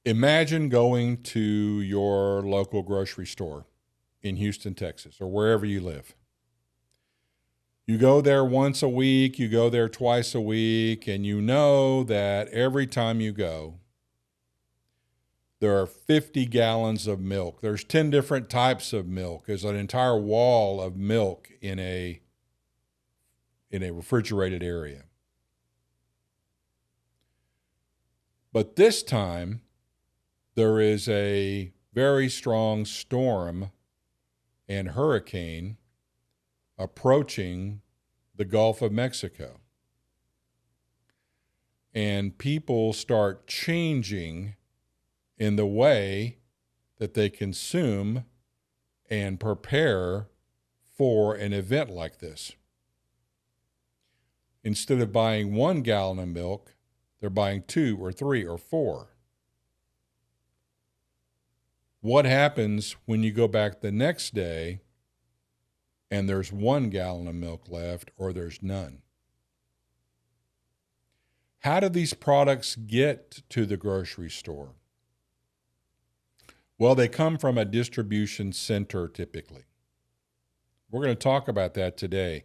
Imagine going to your local grocery store in Houston, Texas, or wherever you live. You go there once a week, you go there twice a week, and you know that every time you go, there are 50 gallons of milk. There's 10 different types of milk. There's an entire wall of milk in a refrigerated area. But this time, there is a very strong storm and hurricane approaching the Gulf of Mexico. And people start changing in the way that they consume and prepare for an event like this. Instead of buying 1 gallon of milk, they're buying 2 or 3 or 4. What happens when you go back the next day and there's 1 gallon of milk left or there's none? How do these products get to the grocery store? Well, they come from a distribution center typically. We're going to talk about that today.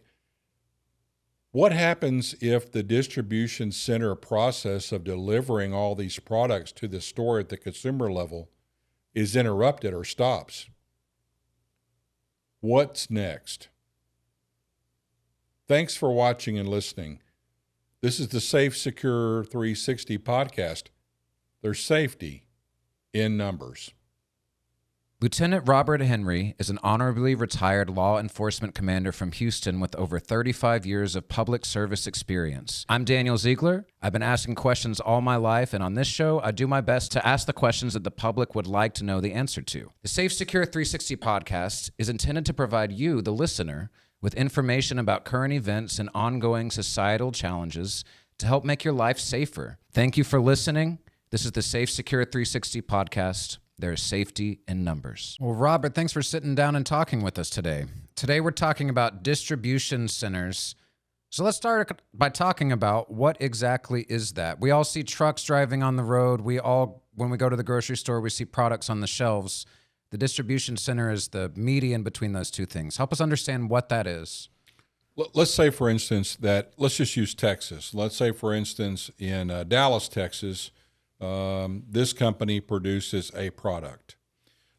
What happens if the distribution center process of delivering all these products to the store at the consumer level is interrupted or stops? What's next? Thanks for watching and listening. This is the SAFESECURE 360 podcast. There's safety in numbers. Lieutenant Robert Henry is an honorably retired law enforcement commander from Houston with over 35 years of public service experience. I'm Daniel Ziegler. I've been asking questions all my life, and on this show, I do my best to ask the questions that the public would like to know the answer to. The SAFESECURE 360 podcast is intended to provide you, the listener, with information about current events and ongoing societal challenges to help make your life safer. Thank you for listening. This is the SAFESECURE 360 podcast. There's safety in numbers. Well, Robert, thanks for sitting down and talking with us today. Today we're talking about distribution centers. So let's start by talking about what exactly is that. We all see trucks driving on the road. When we go to the grocery store, we see products on the shelves. The distribution center is the median between those two things. Help us understand what that is. Let's say, for instance, let's just use Texas. Let's say, for instance, in Dallas, Texas, this company produces a product.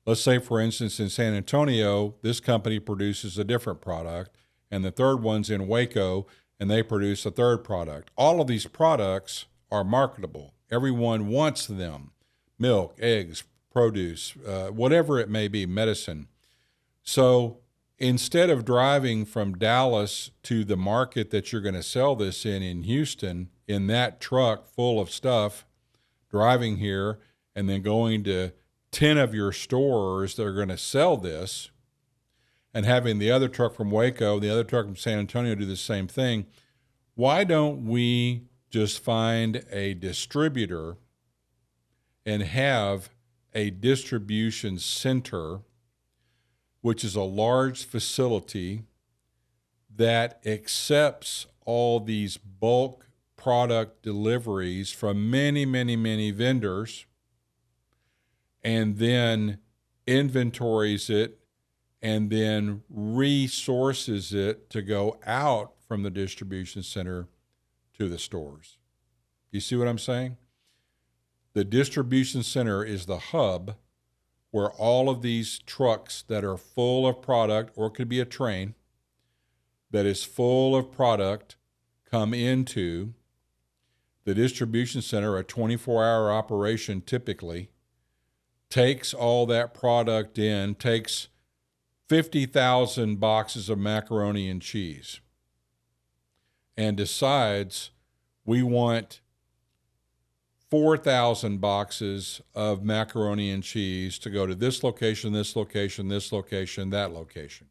Let's say, for instance, in San Antonio, this company produces a different product, and the third one's in Waco, and they produce a third product. All of these products are marketable. Everyone wants them. Milk, eggs, produce, whatever it may be, medicine. So instead of driving from Dallas to the market that you're going to sell this in Houston, in that truck full of stuff, driving here and then going to 10 of your stores that are going to sell this and having the other truck from Waco, the other truck from San Antonio do the same thing, why don't we just find a distributor and have a distribution center, which is a large facility that accepts all these bulk product deliveries from many, many, many vendors and then inventories it and then resources it to go out from the distribution center to the stores. You see what I'm saying? The distribution center is the hub where all of these trucks that are full of product, or it could be a train that is full of product, come into the distribution center, a 24-hour operation typically, takes all that product in, takes 50,000 boxes of macaroni and cheese, and decides we want 4,000 boxes of macaroni and cheese to go to this location, this location, this location, that location.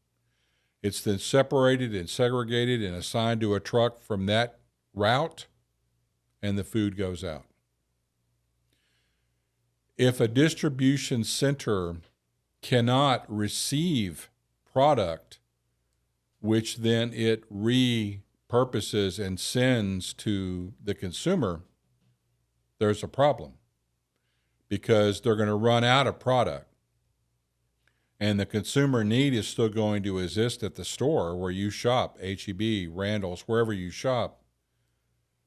It's then separated and segregated and assigned to a truck from that route, and the food goes out. If a distribution center cannot receive product, which then it repurposes and sends to the consumer, there's a problem. because they're going to run out of product. And the consumer need is still going to exist at the store where you shop, H-E-B, Randall's, wherever you shop.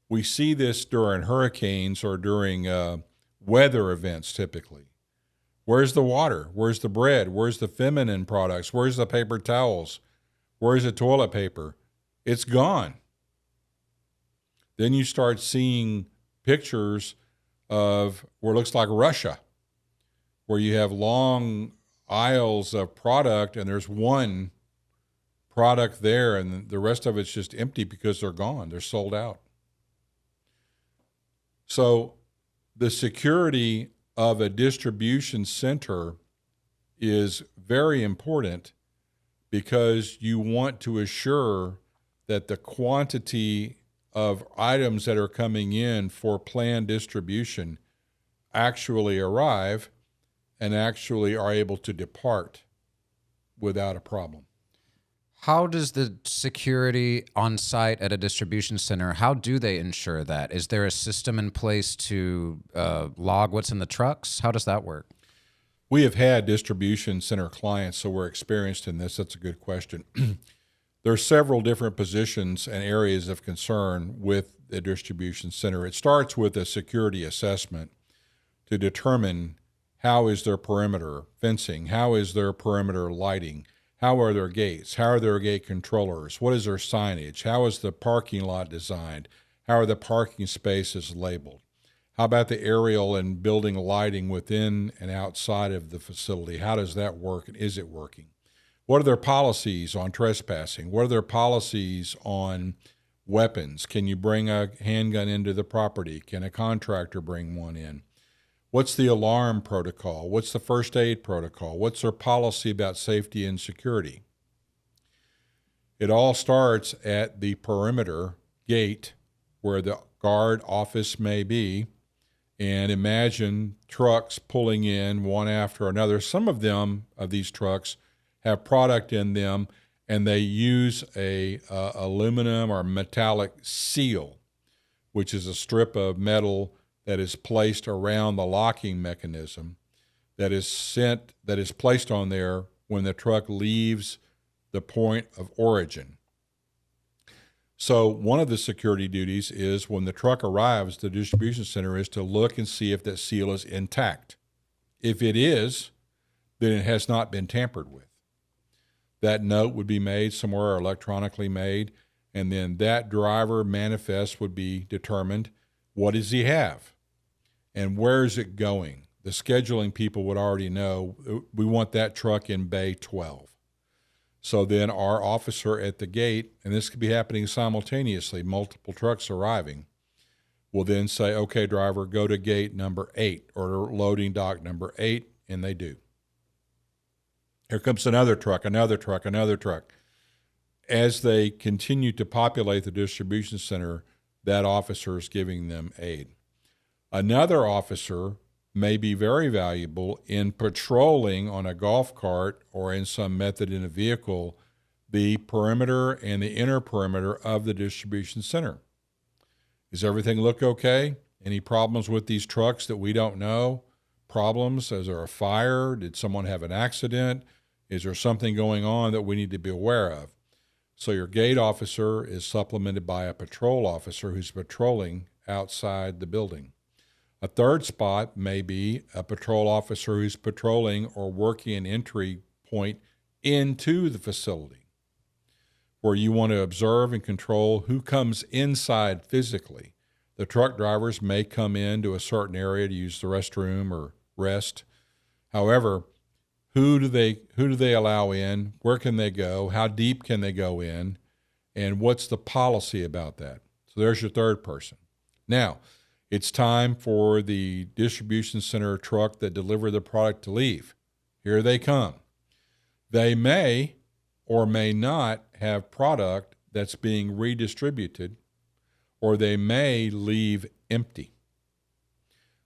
We see this during hurricanes or during weather events typically. Where's the water? Where's the bread? Where's the feminine products? Where's the paper towels? Where's the toilet paper? It's gone. Then you start seeing pictures of where it looks like Russia, where you have long aisles of product and there's one product there and the rest of it's just empty because they're gone. They're sold out. So the security of a distribution center is very important because you want to assure that the quantity of items that are coming in for planned distribution actually arrive and actually are able to depart without a problem. How does the security on site at a distribution center, how do they ensure that? Is there a system in place to log what's in the trucks? How does that work? We have had distribution center clients, so we're experienced in this. That's a good question. There are several different positions and areas of concern with the distribution center. It starts with a security assessment to determine how is their perimeter fencing, how is their perimeter lighting, how are their gates, how are their gate controllers, what is their signage, how is the parking lot designed, how are the parking spaces labeled, how about the aerial and building lighting within and outside of the facility, how does that work and is it working? What are their policies on trespassing? What are their policies on weapons? Can you bring a handgun into the property? Can a contractor bring one in? What's the alarm protocol? What's the first aid protocol? What's their policy about safety and security? It all starts at the perimeter gate where the guard office may be. And imagine trucks pulling in one after another. Some of them, of these trucks, have product in them, and they use a aluminum or metallic seal, which is a strip of metal that is placed around the locking mechanism that is placed on there when the truck leaves the point of origin. So one of the security duties is when the truck arrives, the distribution center is to look and see if that seal is intact. If it is, then it has not been tampered with. That note would be made somewhere, electronically made, and then that driver manifest would be determined. What does he have? And where is it going? The scheduling people would already know, we want that truck in bay 12. So then our officer at the gate, and this could be happening simultaneously, multiple trucks arriving, will then say, okay, driver, go to gate number 8 or loading dock number 8, and they do. Here comes another truck, another truck, another truck. As they continue to populate the distribution center, that officer is giving them aid. Another officer may be very valuable in patrolling on a golf cart or in some method in a vehicle the perimeter and the inner perimeter of the distribution center. Does everything look okay? Any problems with these trucks that we don't know? Problems? Is there a fire? Did someone have an accident? Is there something going on that we need to be aware of? So your gate officer is supplemented by a patrol officer who's patrolling outside the building. A third spot may be a patrol officer who's patrolling or working an entry point into the facility, where you want to observe and control who comes inside physically. The truck drivers may come into a certain area to use the restroom or rest. However, who do they allow in? Where can they go? How deep can they go in? And what's the policy about that? So there's your third person. Now, it's time for the distribution center truck that delivered the product to leave. Here they come. They may or may not have product that's being redistributed, or they may leave empty.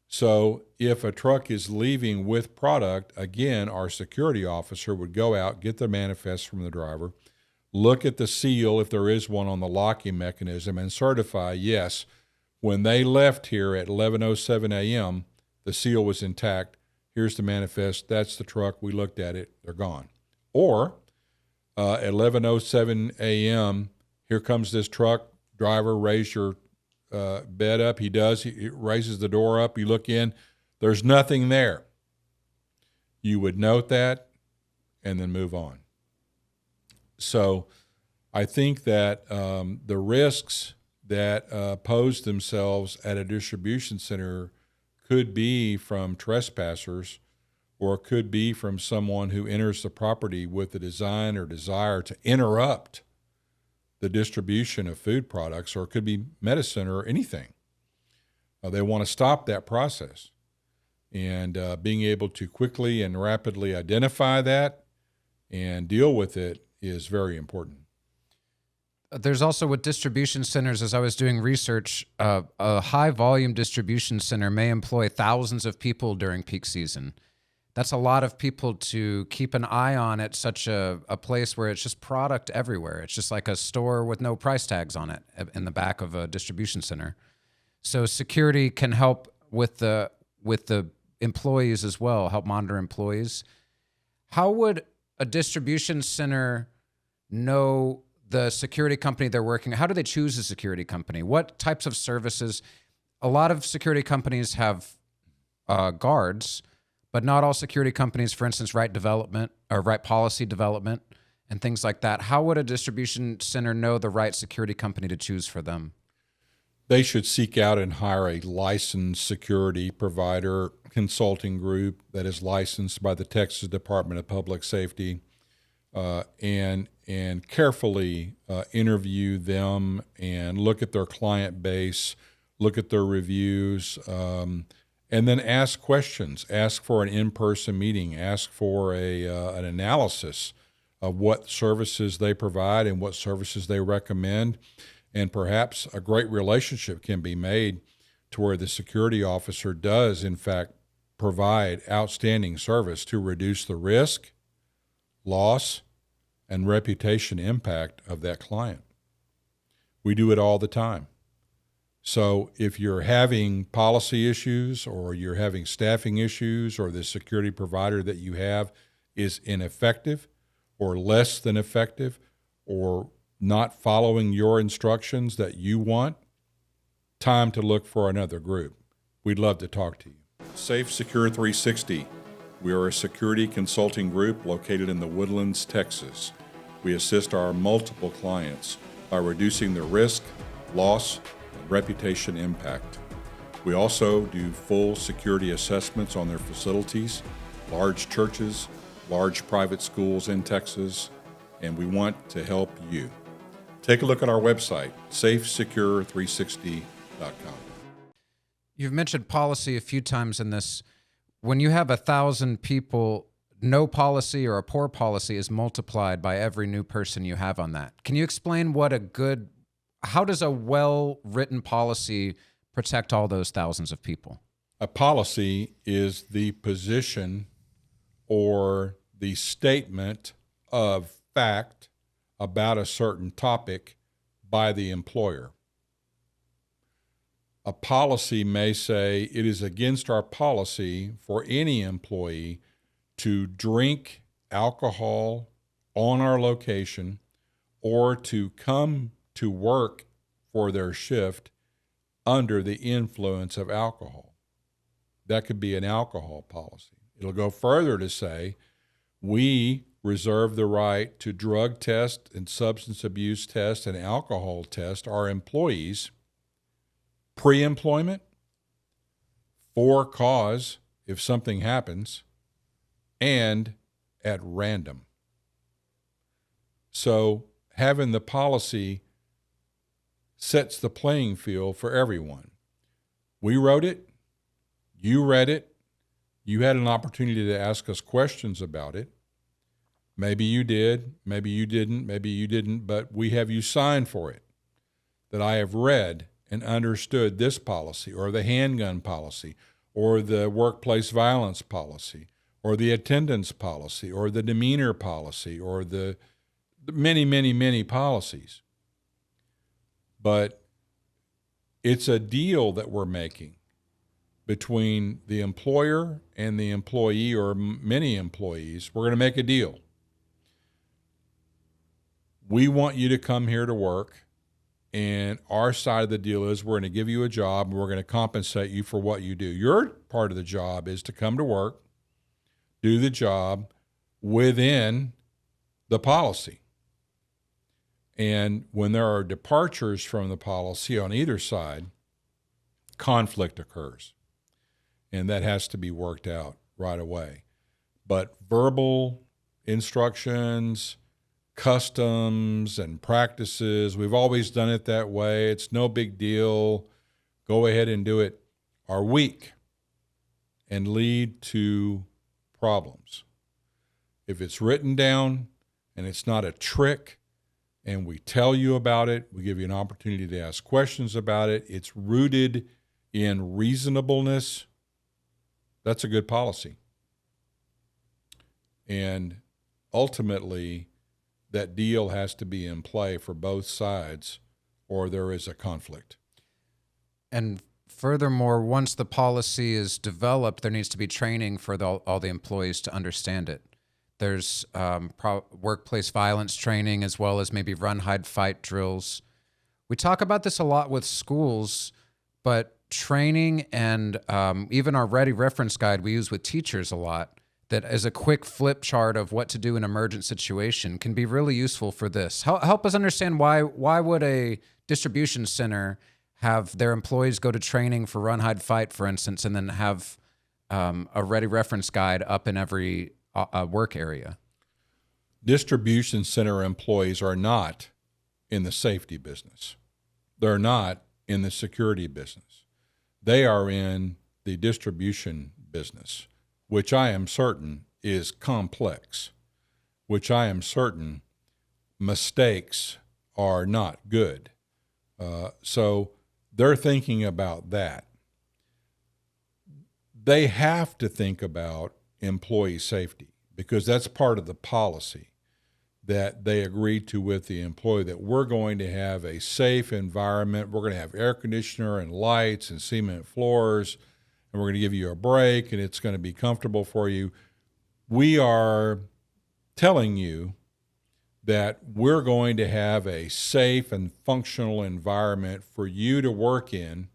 So if a truck is leaving with product, again, our security officer would go out, get the manifest from the driver, look at the seal, if there is one on the locking mechanism, and certify, yes, when they left here at 11:07 a.m., the seal was intact. Here's the manifest. That's the truck. We looked at it. They're gone. Or at 11:07 a.m., here comes this truck. Driver, raise your bed up. He does. He raises the door up. You look in. There's nothing there. You would note that and then move on. So I think that the risks that pose themselves at a distribution center could be from trespassers, or it could be from someone who enters the property with the design or desire to interrupt the distribution of food products, or it could be medicine or anything. They want to stop that process. And being able to quickly and rapidly identify that and deal with it is very important. There's also with distribution centers, as I was doing research, a high volume distribution center may employ thousands of people during peak season. That's a lot of people to keep an eye on at such a place where it's just product everywhere. It's just like a store with no price tags on it in the back of a distribution center. So security can help with the employees as well, help monitor employees. How would a distribution center know the security company they're working? How do they choose a security company? What types of services? A lot of security companies have guards, but not all security companies, for instance, write development or write policy development and things like that. How would a distribution center know the right security company to choose for them? They should seek out and hire a licensed security provider consulting group that is licensed by the Texas Department of Public Safety, and carefully interview them and look at their client base, look at their reviews, and then ask questions. Ask for an in-person meeting. Ask for an analysis of what services they provide and what services they recommend. And perhaps a great relationship can be made to where the security officer does, in fact, provide outstanding service to reduce the risk, loss, and reputation impact of that client. We do it all the time. So if you're having policy issues or you're having staffing issues, or the security provider that you have is ineffective or less than effective or not following your instructions that you want, time to look for another group. We'd love to talk to you. SAFESECURE 360. We are a security consulting group located in the Woodlands, Texas. We assist our multiple clients by reducing the risk, loss, and reputation impact. We also do full security assessments on their facilities, large churches, large private schools in Texas, and we want to help you. Take a look at our website, safesecure360.com. You've mentioned policy a few times in this. When you have 1,000 people, no policy or a poor policy is multiplied by every new person you have on that. Can you explain how does a well-written policy protect all those thousands of people? A policy is the position or the statement of fact about a certain topic by the employer. A policy may say it is against our policy for any employee to drink alcohol on our location or to come to work for their shift under the influence of alcohol. That could be an alcohol policy. It'll go further to say we reserve the right to drug test and substance abuse test and alcohol test our employees pre-employment, for cause if something happens, and at random. So having the policy sets the playing field for everyone. We wrote it, you read it, you had an opportunity to ask us questions about it. Maybe you did, maybe you didn't, but we have you sign for it, that I have read and understood this policy, or the handgun policy, or the workplace violence policy, or the attendance policy, or the demeanor policy, or the many, many, many policies. But it's a deal that we're making. between the employer and the employee or many employees. We're going to make a deal. We want you to come here to work, and our side of the deal is we're going to give you a job, and we're going to compensate you for what you do. Your part of the job is to come to work, do the job within the policy. And when there are departures from the policy on either side, conflict occurs. And that has to be worked out right away. But verbal instructions, customs, and practices, we've always done it that way. It's no big deal. Go ahead and do it, are weak and lead to problems. If it's written down and it's not a trick, and we tell you about it, we give you an opportunity to ask questions about it, it's rooted in reasonableness, that's a good policy. And ultimately, that deal has to be in play for both sides, or there is a conflict. And furthermore, once the policy is developed, there needs to be training for all the employees to understand it. There's workplace violence training, as well as maybe run, hide, fight drills. We talk about this a lot with schools, but training and even our Ready reference guide we use with teachers a lot, that as a quick flip chart of what to do in an emergent situation, can be really useful for this. Help us understand why would a distribution center have their employees go to training for run, hide, fight, for instance, and then have a Ready reference guide up in every work area? Distribution center employees are not in the safety business. They're not in the security business. They are in the distribution business, which I am certain is complex, which I am certain mistakes are not good. So they're thinking about that. They have to think about employee safety because that's part of the policy that they agreed to with the employee, that we're going to have a safe environment. We're going to have air conditioner and lights and cement floors, and we're going to give you a break, and it's going to be comfortable for you. We are telling you that we're going to have a safe and functional environment for you to work in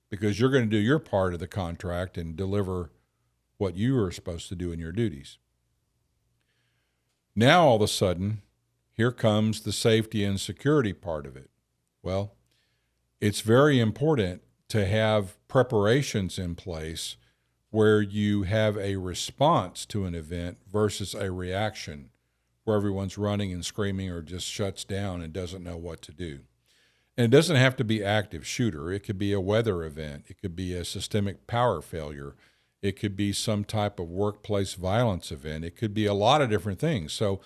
because you're going to do your part of the contract and deliver what you are supposed to do in your duties. Now, all of a sudden, here comes the safety and security part of it. Well, it's very important to have preparations in place where you have a response to an event versus a reaction where everyone's running and screaming or just shuts down and doesn't know what to do. And it doesn't have to be active shooter. It could be a weather event. It could be a systemic power failure. It could be some type of workplace violence event. It could be a lot of different things. So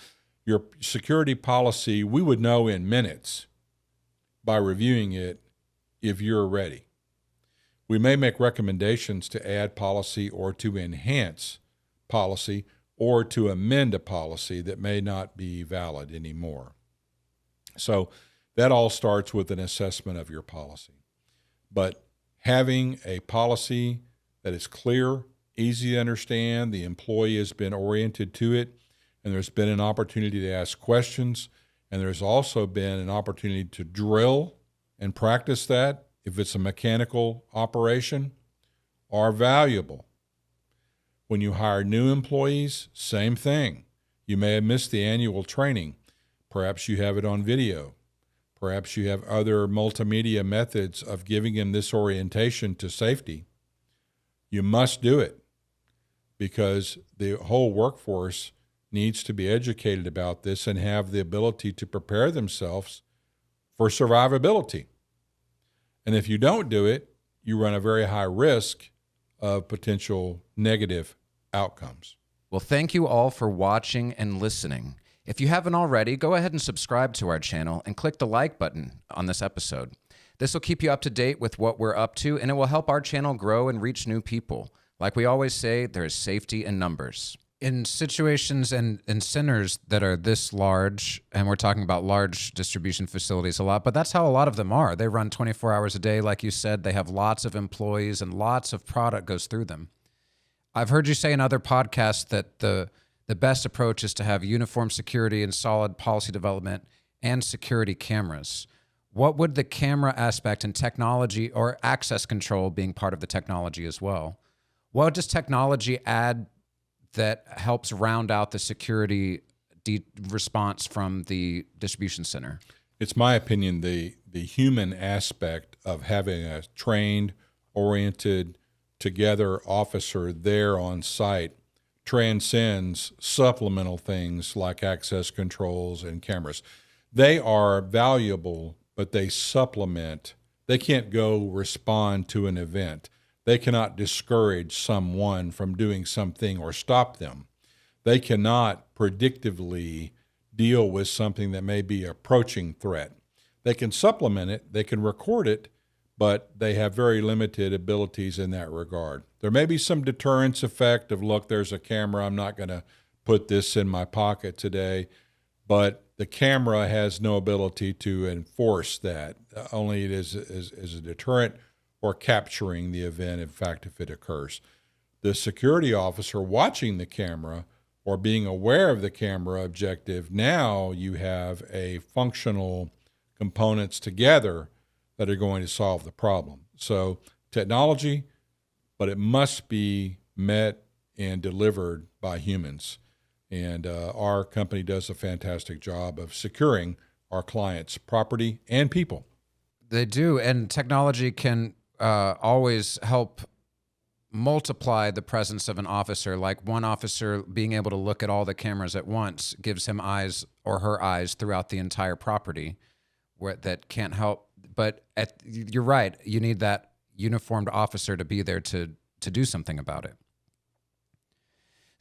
your security policy, we would know in minutes by reviewing it if you're ready. We may make recommendations to add policy or to enhance policy or to amend a policy that may not be valid anymore. So that all starts with an assessment of your policy. But having a policy that is clear, easy to understand, the employee has been oriented to it, and there's been an opportunity to ask questions, and there's also been an opportunity to drill and practice that, if it's a mechanical operation, are valuable. When you hire new employees, same thing. You may have missed the annual training. Perhaps you have it on video. Perhaps you have other multimedia methods of giving them this orientation to safety. You must do it because the whole workforce needs to be educated about this and have the ability to prepare themselves for survivability. And if you don't do it, you run a very high risk of potential negative outcomes. Well, thank you all for watching and listening. If you haven't already, go ahead and subscribe to our channel and click the like button on this episode. This will keep you up to date with what we're up to, and it will help our channel grow and reach new people. Like we always say, there is safety in numbers. In situations and in centers that are this large, and we're talking about large distribution facilities a lot, but that's how a lot of them are. They run 24 hours a day, like you said. They have lots of employees and lots of product goes through them. I've heard you say in other podcasts that the best approach is to have uniform security and solid policy development and security cameras. What would the camera aspect and technology or access control being part of the technology as well? What does technology add that helps round out the security response from the distribution center? It's my opinion the human aspect of having a trained, oriented, together officer there on site transcends supplemental things like access controls and cameras. They are valuable, but they supplement. They can't go respond to an event. They cannot discourage someone from doing something or stop them. They cannot predictively deal with something that may be approaching threat. They can supplement it, they can record it, but they have very limited abilities in that regard. There may be some deterrence effect of, look, there's a camera, I'm not going to put this in my pocket today, but the camera has no ability to enforce that. Only it is a deterrent or capturing the event, in fact, if it occurs. The security officer watching the camera or being aware of the camera objective, now you have a functional components together that are going to solve the problem. So technology, but it must be met and delivered by humans. And our company does a fantastic job of securing our clients' property and people. They do, and technology can always help multiply the presence of an officer. Like one officer being able to look at all the cameras at once gives him eyes or her eyes throughout the entire property, where that can't help. But you're right, you need that uniformed officer to be there to do something about it.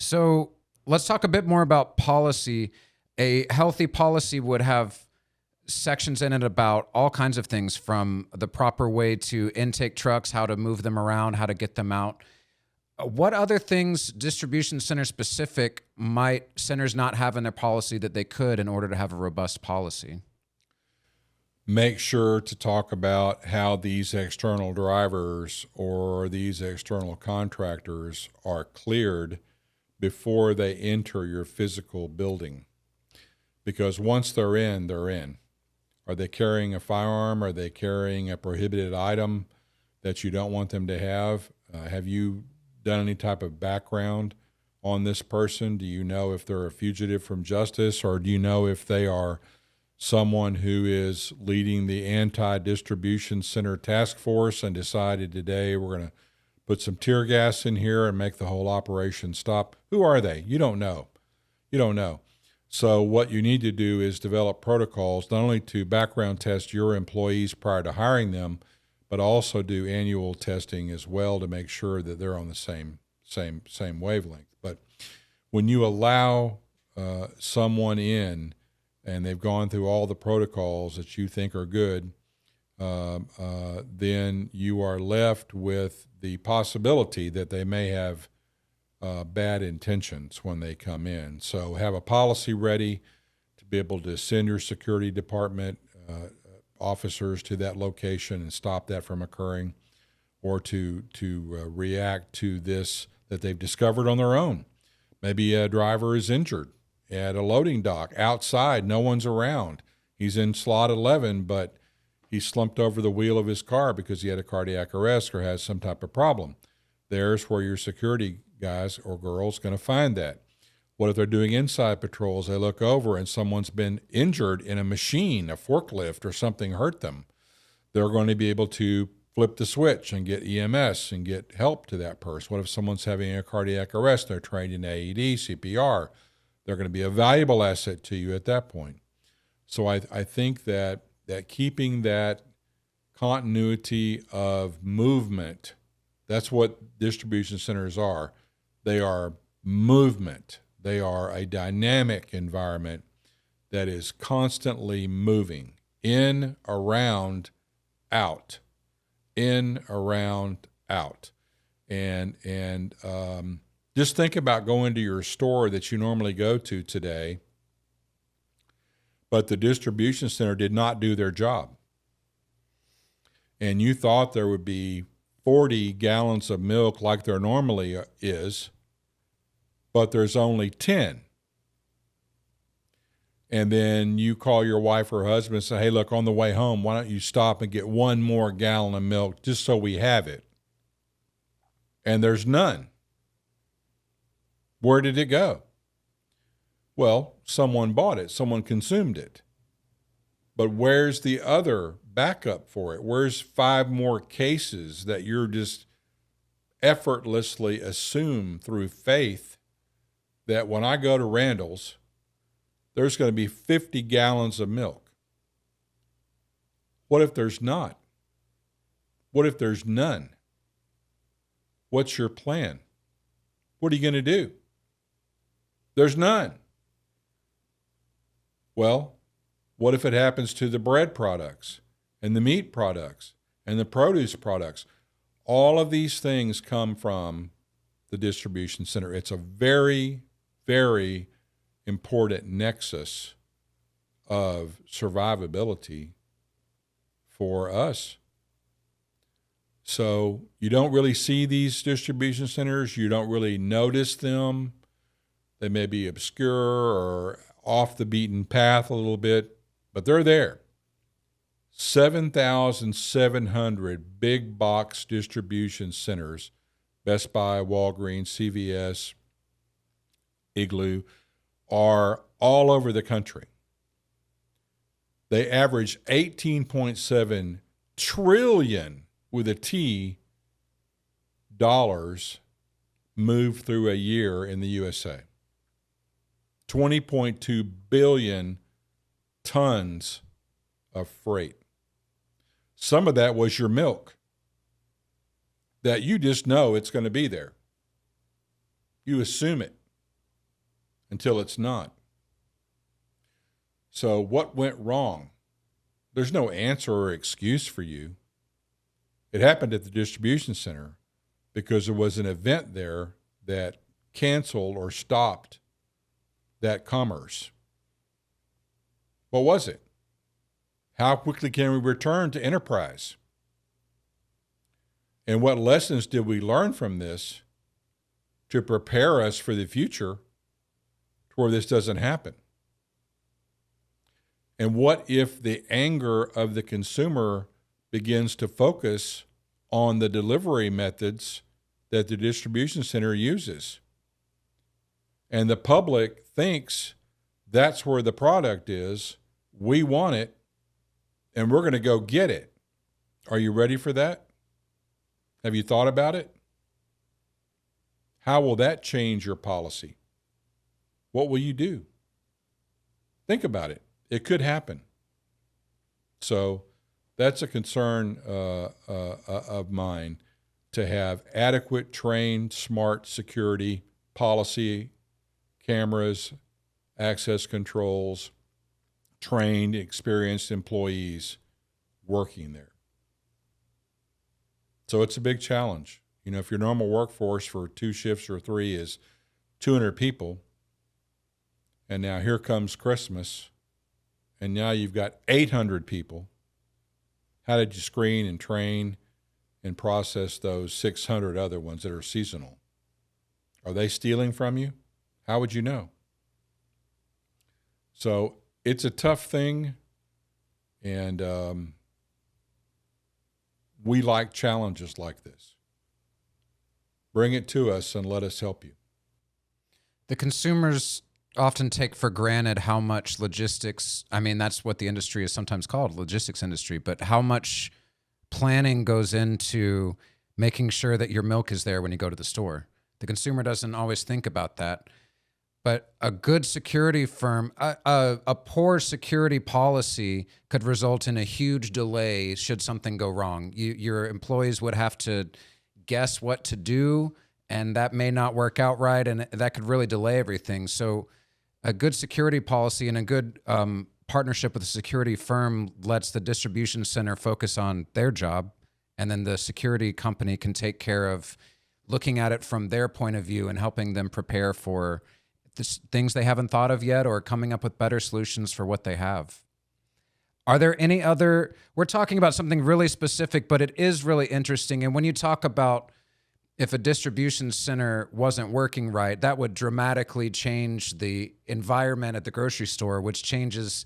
So let's talk a bit more about policy. A healthy policy would have sections in it about all kinds of things, from the proper way to intake trucks, how to move them around, how to get them out. What other things, distribution center specific, might centers not have in their policy that they could in order to have a robust policy? Make sure to talk about how these external drivers or these external contractors are cleared before they enter your physical building. Because once they're in, they're in. Are they carrying a firearm? Are they carrying a prohibited item that you don't want them to have? Have you done any type of background on this person? Do you know if they're a fugitive from justice, or do you know if they are someone who is leading the anti-distribution center task force and decided today we're going to put some tear gas in here and make the whole operation stop? Who are they? You don't know. You don't know. So what you need to do is develop protocols, not only to background test your employees prior to hiring them, but also do annual testing as well to make sure that they're on the same wavelength. But when you allow someone in and they've gone through all the protocols that you think are good, then you are left with the possibility that they may have bad intentions when they come in. So have a policy ready to be able to send your security department officers to that location and stop that from occurring, or to react to this that they've discovered on their own. Maybe a driver is injured at a loading dock outside, no one's around. He's in slot 11, but he slumped over the wheel of his car because he had a cardiac arrest or has some type of problem. There's where your security guys or girls going to find that. What if they're doing inside patrols? They look over and someone's been injured in a machine, a forklift, or something hurt them. They're going to be able to flip the switch and get EMS and get help to that person. What if someone's having a cardiac arrest? They're trained in AED, CPR. They're going to be a valuable asset to you at that point. So I think that keeping that continuity of movement, that's what distribution centers are. They are movement. They are a dynamic environment that is constantly moving in, around, out, in, around, out. And Just think about going to your store that you normally go to today, but the distribution center did not do their job. And you thought there would be 40 gallons of milk like there normally is, but there's only 10. And then you call your wife or husband and say, hey, look, on the way home, why don't you stop and get one more gallon of milk just so we have it? And there's none. Where did it go? Well, someone bought it. Someone consumed it. But where's the other backup for it? Where's 5 more cases that you're just effortlessly assume through faith that when I go to Randall's, there's going to be 50 gallons of milk? What if there's not? What if there's none? What's your plan? What are you going to do? There's none. Well, what if it happens to the bread products and the meat products and the produce products? All of these things come from the distribution center. It's a very, very important nexus of survivability for us. So you don't really see these distribution centers. You don't really notice them. They may be obscure or off the beaten path a little bit, but they're there. 7,700 big box distribution centers, Best Buy, Walgreens, CVS, Igloo, are all over the country. They average 18.7 trillion with a T dollars moved through a year in the USA. 20.2 billion tons of freight. Some of that was your milk that you just know it's going to be there. You assume it until it's not. So what went wrong? There's no answer or excuse for you. It happened at the distribution center because there was an event there that canceled or stopped that commerce. What was it? How quickly can we return to enterprise? And what lessons did we learn from this to prepare us for the future to where this doesn't happen? And what if the anger of the consumer begins to focus on the delivery methods that the distribution center uses? And the public thinks that's where the product is, we want it, and we're going to go get it. Are you ready for that? Have you thought about it? How will that change your policy? What will you do? Think about it. It could happen. So that's a concern of mine, to have adequate, trained, smart security policy, cameras, access controls, trained, experienced employees working there. So it's a big challenge. You know, if your normal workforce for 2 shifts or 3 is 200 people, and now here comes Christmas, and now you've got 800 people, how did you screen and train and process those 600 other ones that are seasonal? Are they stealing from you? How would you know? So it's a tough thing, and we like challenges like this. Bring it to us and let us help you. The consumers often take for granted how much logistics, I mean, that's what the industry is sometimes called, logistics industry, but how much planning goes into making sure that your milk is there when you go to the store. The consumer doesn't always think about that. But a good security firm, a poor security policy could result in a huge delay should something go wrong. Your employees would have to guess what to do, and that may not work out right, and that could really delay everything. So a good security policy and a good partnership with a security firm lets the distribution center focus on their job, and then the security company can take care of looking at it from their point of view and helping them prepare for things they haven't thought of yet, or coming up with better solutions for what they have. Are there any other, we're talking about something really specific, but it is really interesting. And when you talk about if a distribution center wasn't working right, that would dramatically change the environment at the grocery store, which changes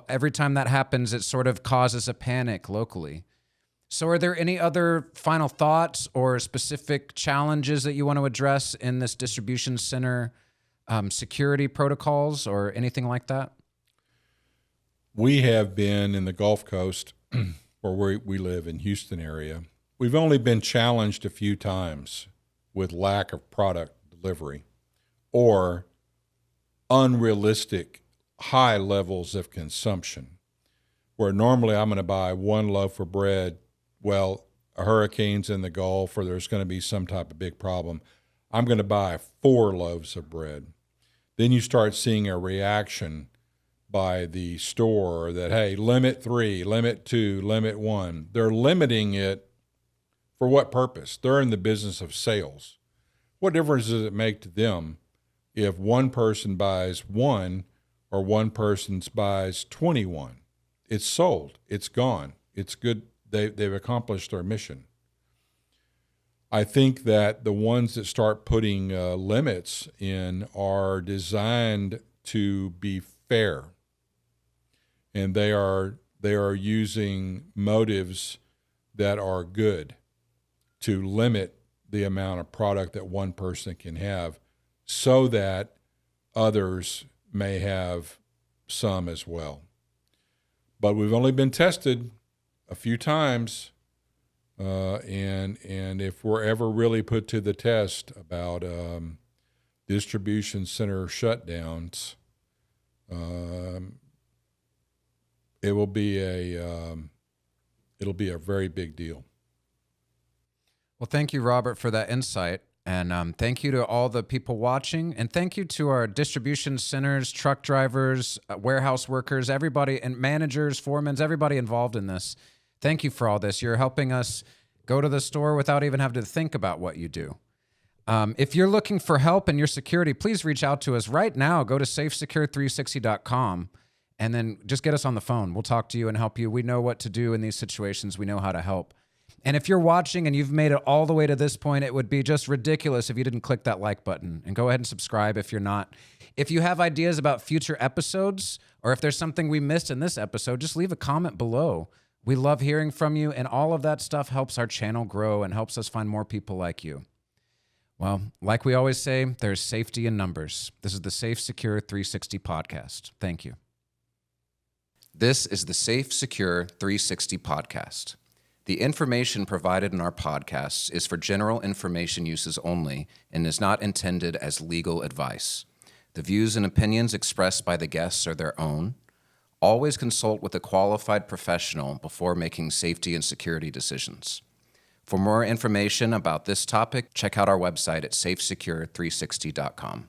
every time that happens, it sort of causes a panic locally. So are there any other final thoughts or specific challenges that you want to address in this distribution center security protocols or anything like that? We have been in the Gulf Coast, where we live in Houston area. We've only been challenged a few times with lack of product delivery or unrealistic high levels of consumption, where normally I'm going to buy one loaf of bread. Well, a hurricane's in the Gulf or there's going to be some type of big problem. I'm going to buy 4 loaves of bread. Then you start seeing a reaction by the store that, hey, limit 3, limit 2, limit 1. They're limiting it for what purpose? They're in the business of sales. What difference does it make to them if one person buys 1 or one person buys 21? It's sold. It's gone. It's good. They've accomplished their mission. I think that the ones that start putting limits in are designed to be fair. And they are using motives that are good to limit the amount of product that one person can have so that others may have some as well. But we've only been tested a few times, and if we're ever really put to the test about distribution center shutdowns, it'll be a very big deal. Well, thank you, Robert, for that insight. And thank you to all the people watching. And thank you to our distribution centers, truck drivers, warehouse workers, everybody, and managers, foremen, everybody involved in this. Thank you for all this. You're helping us go to the store without even having to think about what you do. If you're looking for help in your security, please reach out to us right now. Go to SAFESECURE360.com and then just get us on the phone. We'll talk to you and help you. We know what to do in these situations. We know how to help. And if you're watching and you've made it all the way to this point, it would be just ridiculous if you didn't click that like button, and go ahead and subscribe if you're not. If you have ideas about future episodes, or if there's something we missed in this episode, just leave a comment below. We love hearing from you, and all of that stuff helps our channel grow and helps us find more people like you. Well, like we always say, there's safety in numbers. This is the SAFESECURE 360 podcast. Thank you. This is the SAFESECURE 360 podcast. The information provided in our podcasts is for general information uses only and is not intended as legal advice. The views and opinions expressed by the guests are their own. Always consult with a qualified professional before making safety and security decisions. For more information about this topic, check out our website at SAFESECURE360.com.